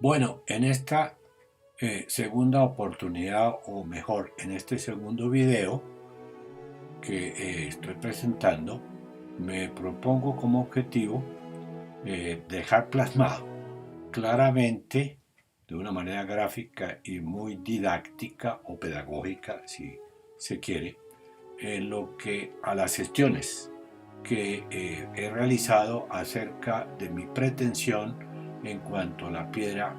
Bueno, en esta segunda oportunidad, o mejor, en este segundo video que estoy presentando, me propongo como objetivo dejar plasmado claramente, de una manera gráfica y muy didáctica o pedagógica, si se quiere, lo que a las gestiones que he realizado acerca de mi pretensión en cuanto a la piedra,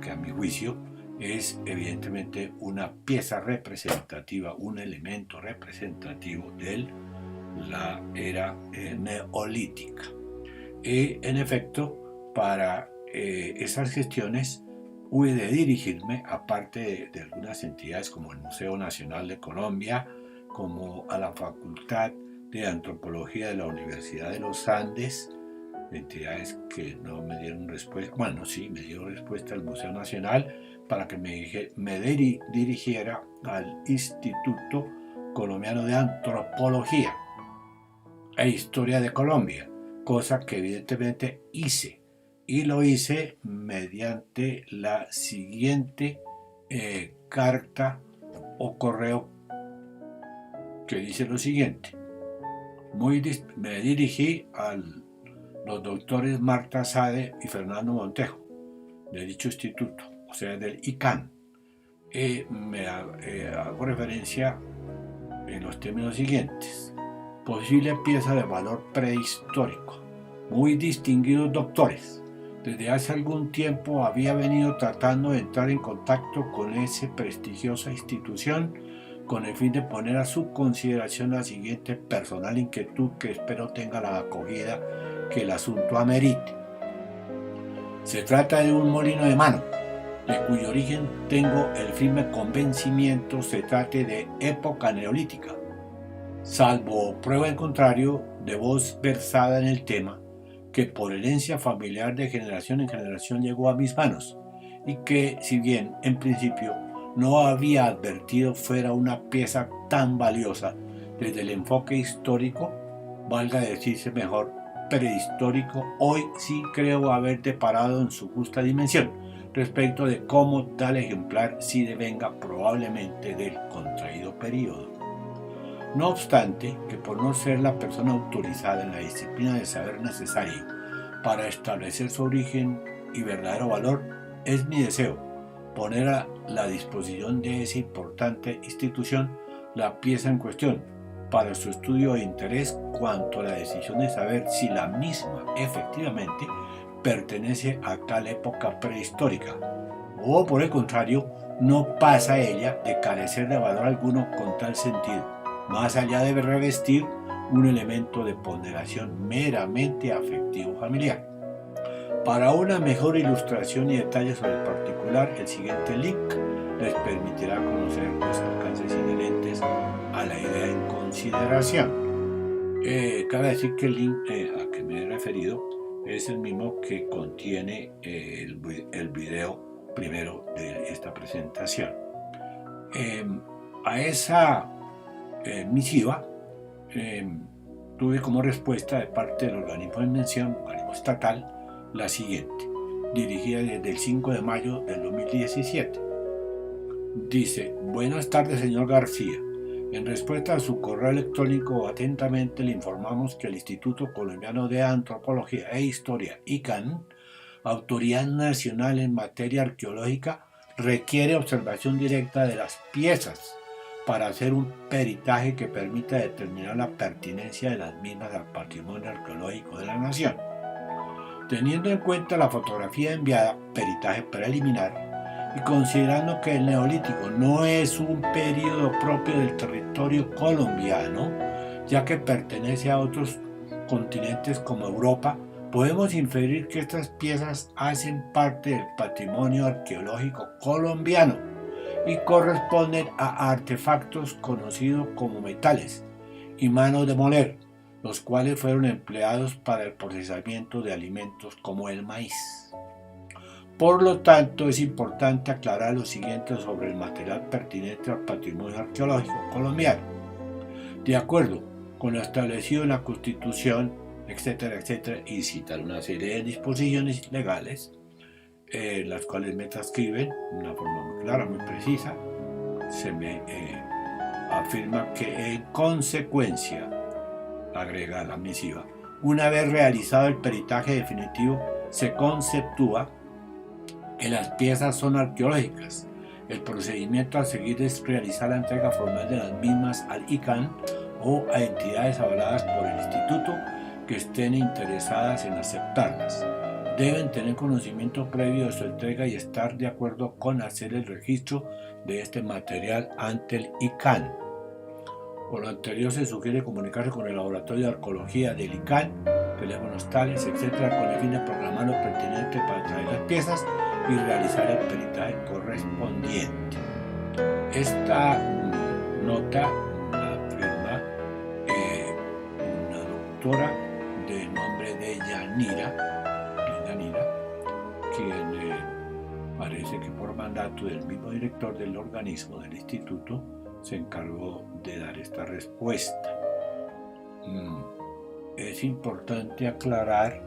que a mi juicio es evidentemente una pieza representativa, un elemento representativo de la era neolítica. Y en efecto, para esas gestiones hubo de dirigirme, aparte de algunas entidades como el Museo Nacional de Colombia, como a la Facultad de Antropología de la Universidad de los Andes, entidades que no me dieron respuesta, bueno, sí, me dio respuesta al Museo Nacional para que me dirigiera al Instituto Colombiano de Antropología e Historia de Colombia, cosa que evidentemente hice. Y lo hice mediante la siguiente carta o correo que dice lo siguiente. Me dirigí a los doctores Marta Sade y Fernando Montejo, de dicho instituto, o sea, del ICANN. Hago referencia en los términos siguientes. Posible pieza de valor prehistórico. Muy distinguidos doctores. Desde hace algún tiempo había venido tratando de entrar en contacto con esa prestigiosa institución con el fin de poner a su consideración la siguiente personal inquietud que espero tenga la acogida que el asunto amerite. Se trata de un molino de mano, de cuyo origen tengo el firme convencimiento se trate de época neolítica, salvo prueba en contrario de voz versada en el tema, que por herencia familiar de generación en generación llegó a mis manos, y que, si bien en principio no había advertido fuera una pieza tan valiosa desde el enfoque histórico, valga decirse mejor prehistórico, hoy sí creo haber deparado en su justa dimensión respecto de cómo tal ejemplar sí devenga probablemente del contraído período. No obstante, que por no ser la persona autorizada en la disciplina de saber necesario para establecer su origen y verdadero valor, es mi deseo poner a la disposición de esa importante institución la pieza en cuestión para su estudio e interés cuanto a la decisión de saber si la misma efectivamente pertenece a tal época prehistórica o por el contrario no pasa ella de carecer de valor alguno con tal sentido, más allá de revestir un elemento de ponderación meramente afectivo familiar. Para una mejor ilustración y detalles sobre el particular, el siguiente link les permitirá conocer los alcances inherentes a la idea en consideración. Cabe decir que el link a que me he referido es el mismo que contiene el video primero de esta presentación. A esa misiva tuve como respuesta de parte del organismo en mención, organismo estatal, la siguiente, dirigida desde el 5 de mayo del 2017. Dice: buenas tardes, señor García. En respuesta a su correo electrónico, atentamente le informamos que el Instituto Colombiano de Antropología e Historia, ICANN, Autoridad Nacional en Materia Arqueológica, requiere observación directa de las piezas para hacer un peritaje que permita determinar la pertinencia de las mismas al patrimonio arqueológico de la nación. Teniendo en cuenta la fotografía enviada, peritaje preliminar, y considerando que el Neolítico no es un período propio del territorio colombiano, ya que pertenece a otros continentes como Europa, podemos inferir que estas piezas hacen parte del patrimonio arqueológico colombiano y corresponden a artefactos conocidos como metales y manos de moler, los cuales fueron empleados para el procesamiento de alimentos como el maíz. Por lo tanto, es importante aclarar lo siguiente sobre el material pertinente al patrimonio arqueológico colombiano. De acuerdo con lo establecido en la Constitución, etcétera, etcétera, y citar una serie de disposiciones legales, las cuales me transcriben de una forma muy clara, muy precisa. Se me afirma que en consecuencia, agrega la misiva, una vez realizado el peritaje definitivo, se conceptúa que las piezas son arqueológicas. El procedimiento a seguir es realizar la entrega formal de las mismas al ICANN o a entidades avaladas por el instituto que estén interesadas en aceptarlas. Deben tener conocimiento previo de su entrega y estar de acuerdo con hacer el registro de este material ante el ICANN. Por lo anterior, se sugiere comunicarse con el laboratorio de arqueología del ICANN, teléfonos tales, etc., con el fin de programar lo pertinente para traer las piezas y realizar el peritaje correspondiente. Esta nota la firma una doctora de nombre de Yanira, quien parece que por mandato del mismo director del organismo del instituto se encargó de dar esta respuesta. Es importante aclarar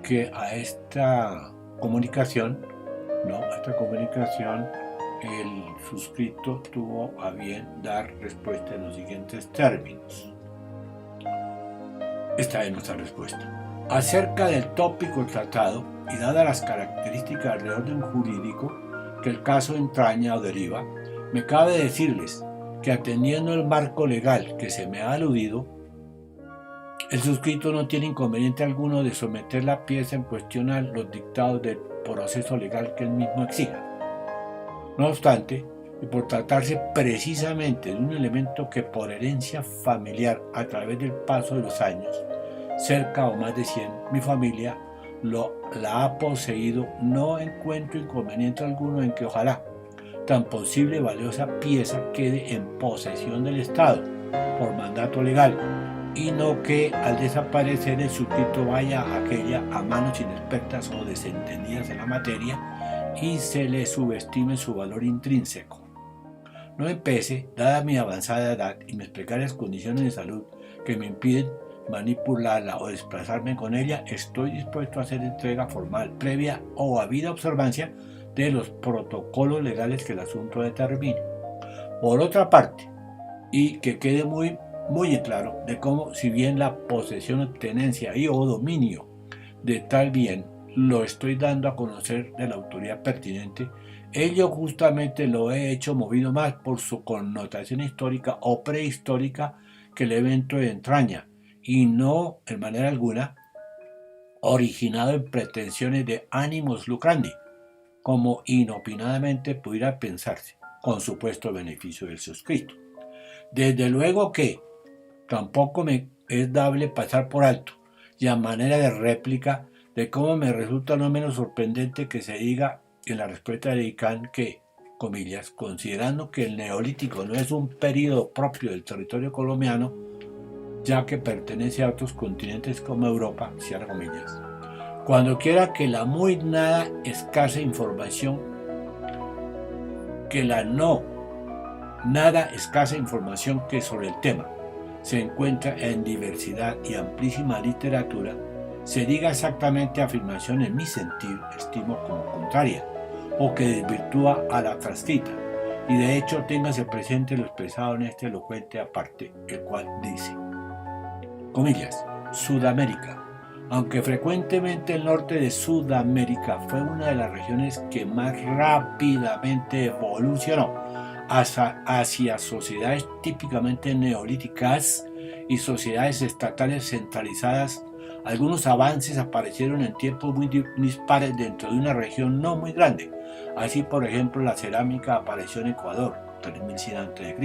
que a esta comunicación, el suscrito tuvo a bien dar respuesta en los siguientes términos. Esta es nuestra respuesta. Acerca del tópico tratado y dadas las características del orden jurídico que el caso entraña o deriva, me cabe decirles que atendiendo el marco legal que se me ha aludido, el suscrito no tiene inconveniente alguno de someter la pieza en cuestión a los dictados del proceso legal que él mismo exija. No obstante, y por tratarse precisamente de un elemento que por herencia familiar a través del paso de los años, cerca o más de 100, mi familia la ha poseído, no encuentro inconveniente alguno en que ojalá tan posible valiosa pieza quede en posesión del Estado por mandato legal y no que al desaparecer el suscrito vaya a aquella a manos inexpertas o desentendidas en la materia y se le subestime su valor intrínseco. No empece, dada mi avanzada edad y mis precarias condiciones de salud que me impiden manipularla o desplazarme con ella, estoy dispuesto a hacer entrega formal, previa o habida observancia de los protocolos legales que el asunto determine. Por otra parte, y que quede muy en claro de cómo, si bien la posesión, tenencia y o dominio de tal bien lo estoy dando a conocer de la autoridad pertinente, ello justamente lo he hecho movido más por su connotación histórica o prehistórica que el evento entraña, y no en manera alguna originado en pretensiones de ánimos lucrandi, como inopinadamente pudiera pensarse, con supuesto beneficio del suscrito. Desde luego que tampoco me es dable pasar por alto, y a manera de réplica, de cómo me resulta no menos sorprendente que se diga en la respuesta de ICANN que, comillas, considerando que el neolítico no es un período propio del territorio colombiano, ya que pertenece a otros continentes como Europa, cierra comillas, cuando quiera que la muy nada escasa información, que sobre el tema se encuentra en diversidad y amplísima literatura, se diga exactamente afirmación en mi sentir, estimo como contraria, o que desvirtúa a la transcrita, y de hecho téngase presente lo expresado en este elocuente aparte, el cual dice, comillas, Sudamérica. Aunque frecuentemente el norte de Sudamérica fue una de las regiones que más rápidamente evolucionó hacia sociedades típicamente neolíticas y sociedades estatales centralizadas, algunos avances aparecieron en tiempos muy dispares dentro de una región no muy grande. Así, por ejemplo, la cerámica apareció en Ecuador, 3100 a.C.,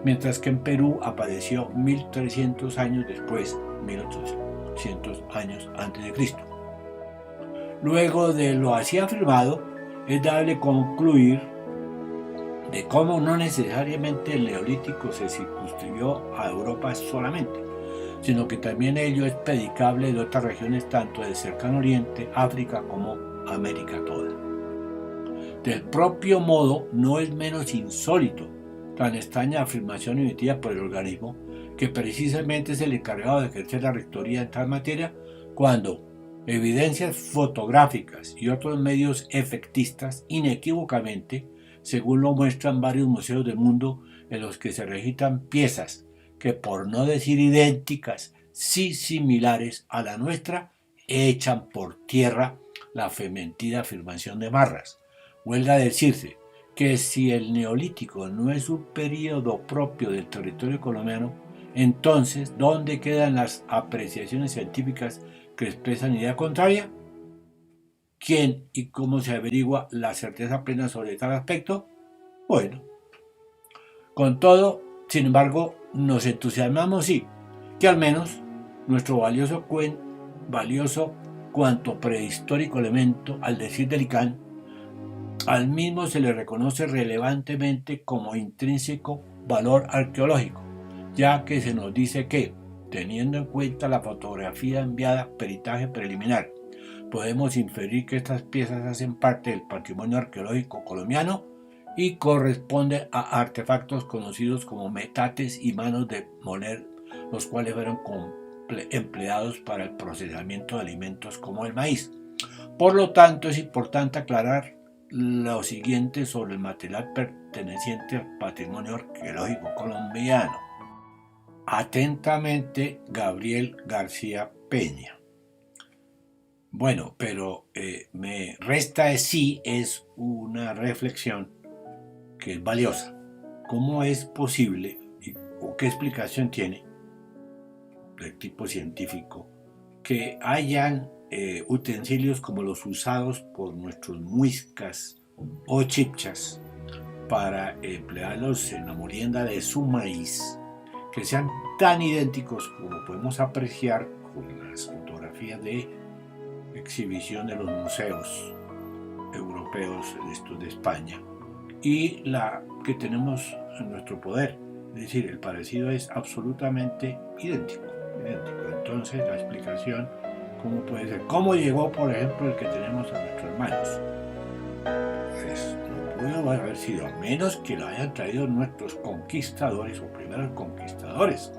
mientras que en Perú apareció 1300 años después, 1800 años antes de Cristo. Luego de lo así afirmado, es dable concluir de cómo no necesariamente el neolítico se circunscribió a Europa solamente, sino que también ello es predicable de otras regiones tanto del cercano oriente, África como América toda. Del propio modo, no es menos insólito tan extraña afirmación emitida por el organismo, que precisamente es el encargado de ejercer la rectoría en tal materia, cuando, Evidencias fotográficas y otros medios efectistas inequívocamente, según lo muestran varios museos del mundo en los que se registran piezas que, por no decir idénticas, sí similares a la nuestra, echan por tierra la fementida afirmación de Marras. Huelga decirse que si el Neolítico no es un periodo propio del territorio colombiano, entonces, ¿dónde quedan las apreciaciones científicas que expresan idea contraria? ¿Quién y cómo se averigua la certeza plena sobre tal aspecto? Bueno, con todo, sin embargo, nos entusiasmamos sí, que al menos nuestro valioso cuanto prehistórico elemento, al decir del ICANN, al mismo se le reconoce relevantemente como intrínseco valor arqueológico, ya que se nos dice que, teniendo en cuenta la fotografía enviada peritaje preliminar, podemos inferir que estas piezas hacen parte del patrimonio arqueológico colombiano y corresponden a artefactos conocidos como metates y manos de moler, los cuales fueron empleados para el procesamiento de alimentos como el maíz. Por lo tanto, es importante aclarar lo siguiente sobre el material perteneciente al patrimonio arqueológico colombiano. Atentamente, Gabriel García Peña. Bueno, pero me resta sí es una reflexión que es valiosa. ¿Cómo es posible o qué explicación tiene de tipo científico que hayan utensilios como los usados por nuestros muiscas o chipchas para emplearlos en la molienda de su maíz, que sean tan idénticos como podemos apreciar con las fotografías de exhibición de los museos europeos, estos de España, y la que tenemos en nuestro poder? Es decir, el parecido es absolutamente idéntico. Entonces, la explicación, ¿cómo puede ser? ¿Cómo llegó, por ejemplo, el que tenemos a nuestras manos? Pues no pudo haber sido, a menos que lo hayan traído nuestros conquistadores o primeros conquistadores.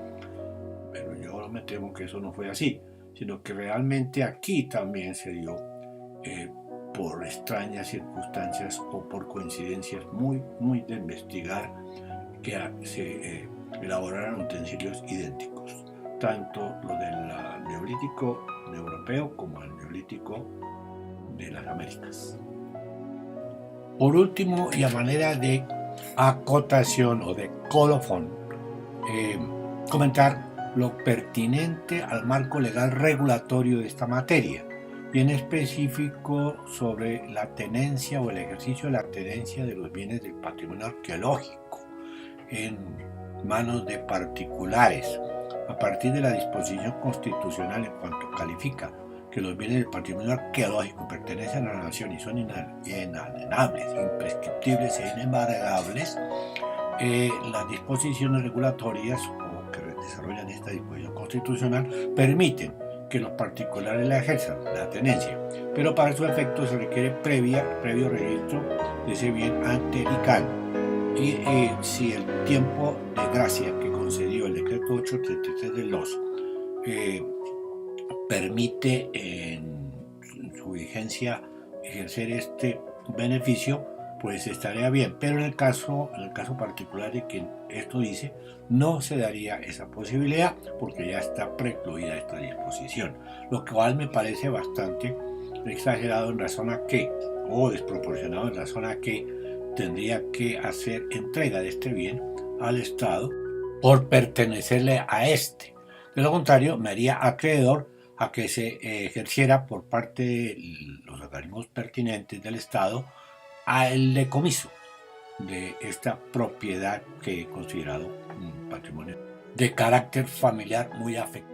Pero yo me temo que eso no fue así, sino que realmente aquí también se dio por extrañas circunstancias o por coincidencias muy de investigar, que se elaboraron utensilios idénticos, tanto lo del neolítico europeo como el neolítico de las Américas. Por último, y a manera de acotación o de colofón, comentar lo pertinente al marco legal regulatorio de esta materia, y en específico sobre la tenencia o el ejercicio de la tenencia de los bienes del patrimonio arqueológico en manos de particulares, a partir de la disposición constitucional en cuanto califica que los bienes del patrimonio arqueológico pertenecen a la nación y son inalienables, imprescriptibles e inembargables. Las disposiciones regulatorias o que desarrollan esta disposición constitucional permiten que los particulares la ejerzan, la tenencia, pero para su efecto se requiere previo registro de ese bien ante el ICANN. Y si el tiempo de gracia que concedió el decreto 833 del 2 permite en su vigencia ejercer este beneficio, pues estaría bien, pero en el caso particular de quien esto dice, no se daría esa posibilidad porque ya está precluida esta disposición, lo cual me parece bastante exagerado en razón a que, o desproporcionado en razón a que tendría que hacer entrega de este bien al Estado por pertenecerle a este. De lo contrario, me haría acreedor a que se ejerciera por parte de los organismos pertinentes del Estado al decomiso de esta propiedad que he considerado un patrimonio de carácter familiar muy afectivo.